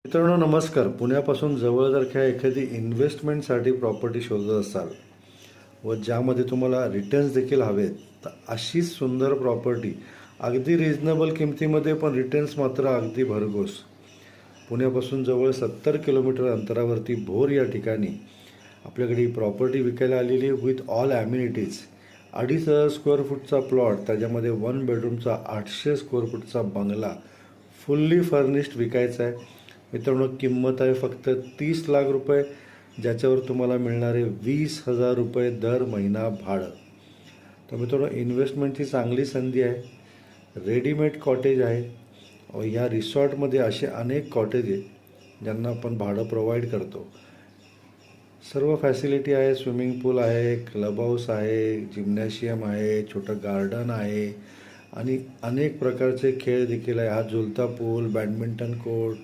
मित्रांनो नमस्कार. पुण्यापासून जवळसारख्या एखादी इन्व्हेस्टमेंटसाठी प्रॉपर्टी शोधत असाल व ज्यामध्ये तुम्हाला रिटर्न्स देखील हवेत, तर अशीच सुंदर प्रॉपर्टी अगदी रिजनेबल किमतीमध्ये पण रिटर्न्स मात्र अगदी भरघोस. पुण्यापासून जवळ 70 किलोमीटर अंतरावरती भोर या ठिकाणी आपल्याकडे ही प्रॉपर्टी विकायला आलेली आहे विथ ऑल ॲम्युनिटीज. 2.5 स्क्वेअर फूटचा प्लॉट, त्याच्यामध्ये 1 बेडरूमचा 800 स्क्वेअर फूटचा बंगला फुल्ली फर्निश्ड विकायचा आहे. मित्रांनो, किंमत आहे फक्त 30 लाख रुपये, ज्याच्यावर तुम्हाला मिळणारे 20,000 रुपये दर महिना भाडं. तर मित्रांनो, इन्व्हेस्टमेंटची चांगली संधी आहे. रेडीमेड कॉटेज आहे. या रिसॉर्टमध्ये असे अनेक कॉटेज आहेत ज्यांना आपण भाडं प्रोव्हाइड करतो. सर्व फॅसिलिटी आहे. स्विमिंग पूल आहे, क्लब हाऊस आहे, जिम्नॅशियम आहे, छोटं गार्डन आहे आणि अनेक प्रकारचे खेळ देखील आहे. हा झुलता पूल, बॅडमिंटन कोर्ट,